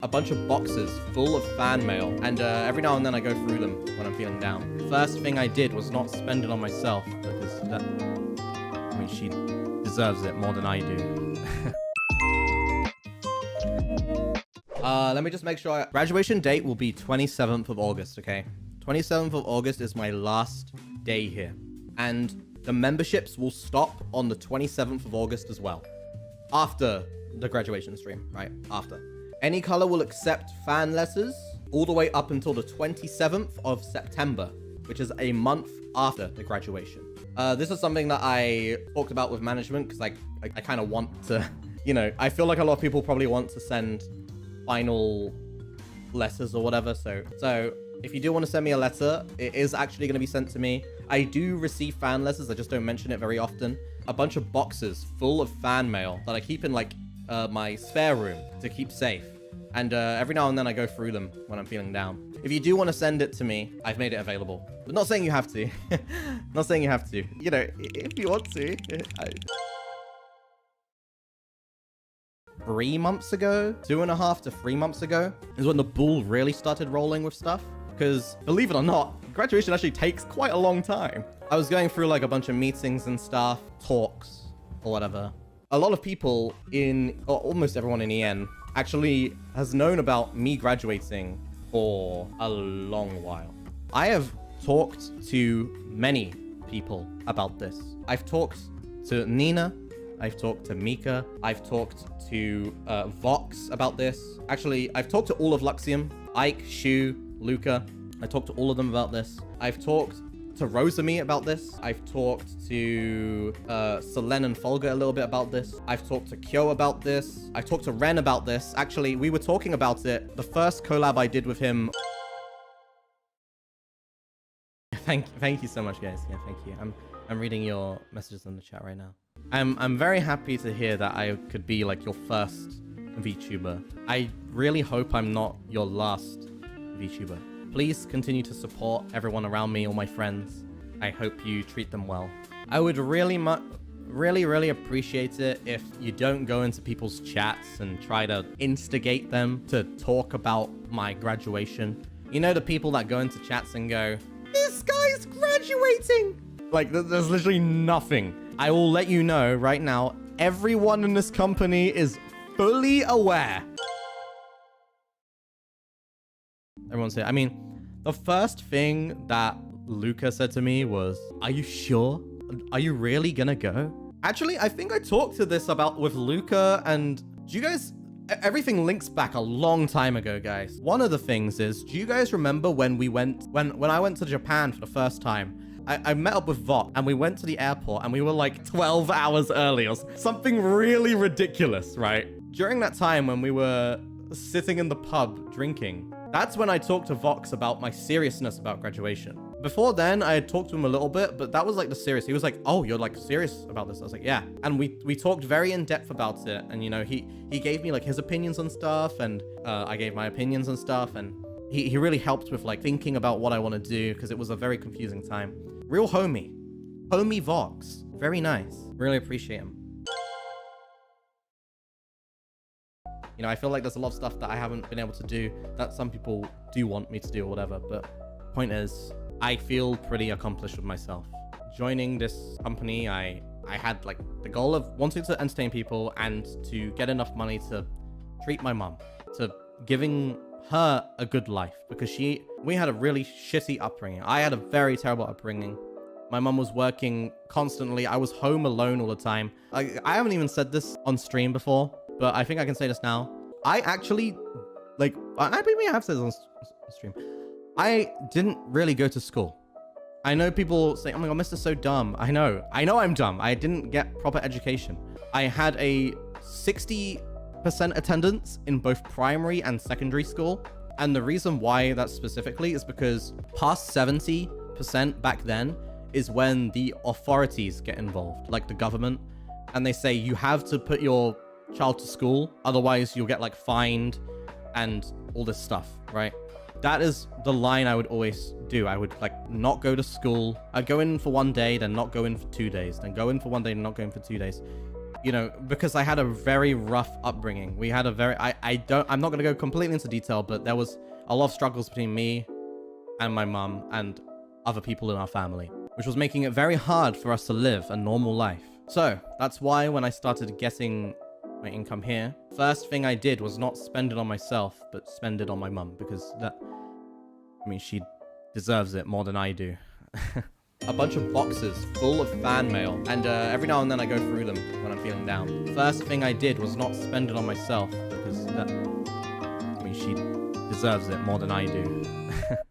a bunch of boxes full of fan mail, and every now and then I go through them when I'm feeling down. First thing I did was not spend it on myself, because that, I mean, she deserves it more than I do. Let me just make sure. Graduation date will be 27th of August, okay? 27th of August is my last day here. And the memberships will stop on the 27th of August as well. After the graduation stream, right? After. Any color will accept fan letters all the way up until the 27th of September, which is a month after the graduation. This is something that I talked about with management because I kind of want to, you know, I feel like a lot of people probably want to send final letters or whatever. So if you do want to send me a letter, it is actually going to be sent to me. I do receive fan letters. I just don't mention it very often. A bunch of boxes full of fan mail that I keep in like my spare room to keep safe. And every now and then I go through them when I'm feeling down. If you do want to send it to me, I've made it available. But not saying you have to. Not saying you have to. You know, if you want to. 3 months ago, 2.5 to 3 months ago, is when the ball really started rolling with stuff. Because, believe it or not, graduation actually takes quite a long time. I was going through like a bunch of meetings and stuff, talks, or whatever. A lot of people or almost everyone in EN, actually has known about me graduating for a long while. I have talked to many people about this. I've talked to Nina, I've talked to Mika, I've talked to Vox about this. Actually, I've talked to all of Luxiem, Ike, Shu, Luca. I talked to all of them about this. I've talked to Rosami about this. I've talked to Selen and Folga a little bit about this. I've talked to Kyo about this. I've talked to Ren about this. Actually, we were talking about it. The first collab I did with him. Thank you so much, guys. Yeah, thank you. I'm reading your messages in the chat right now. I'm very happy to hear that I could be like your first VTuber. I really hope I'm not your last VTuber. Please continue to support everyone around me, all my friends. I hope you treat them well. I would really appreciate it if you don't go into people's chats and try to instigate them to talk about my graduation. You know the people that go into chats and go, "This guy's graduating!" Like, there's literally nothing. I will let you know right now, everyone in this company is fully aware. Everyone's here. I mean, the first thing that Luca said to me was, "Are you sure? Are you really gonna go?" Actually, I think I talked to this about with Luca, and do you guys... Everything links back a long time ago, guys. One of the things is, do you guys remember when I went to Japan for the first time? I met up with Vok, and we went to the airport, and we were like 12 hours early, or something really ridiculous, right? During that time when we were sitting in the pub drinking, that's when I talked to Vox about my seriousness about graduation. Before then, I had talked to him a little bit, but that was like the serious. He was like, "Oh, you're like serious about this?" I was like, "Yeah." And we talked very in depth about it. And, you know, he gave me like his opinions on stuff, and I gave my opinions on stuff. And he really helped with like thinking about what I want to do, because it was a very confusing time. Real homie. Homie Vox. Very nice. Really appreciate him. You know, I feel like there's a lot of stuff that I haven't been able to do that some people do want me to do or whatever. But point is, I feel pretty accomplished with myself. Joining this company, I had like the goal of wanting to entertain people and to get enough money to treat my mom, to giving her a good life, because we had a really shitty upbringing. I had a very terrible upbringing. My mom was working constantly. I was home alone all the time. I haven't even said this on stream before, but I think I can say this now. I actually, like, I maybe I have said this on stream. I didn't really go to school. I know people say, "Oh my god, Mysta's so dumb." I know I'm dumb. I didn't get proper education. I had a 60% attendance in both primary and secondary school. And the reason why that specifically is because past 70% back then is when the authorities get involved, like the government. And they say you have to put your child to school, otherwise you'll get like fined and all this stuff, right? That is the line I would always do. I would like not go to school. I'd go in for 1 day, then not go in for 2 days, then go in for 1 day and not go in for 2 days. you know, because I had a very rough upbringing. We had a very, I'm not going to go completely into detail, but there was a lot of struggles between me and my mum and other people in our family, which was making it very hard for us to live a normal life. So that's why when I started getting my income here, first thing I did was not spend it on myself, but spend it on my mum, because that, I mean, she deserves it more than I do. A bunch of boxes full of fan mail, and every now and then I go through them when I'm feeling down. First thing I did was not spend it on myself, because that, I mean, she deserves it more than I do.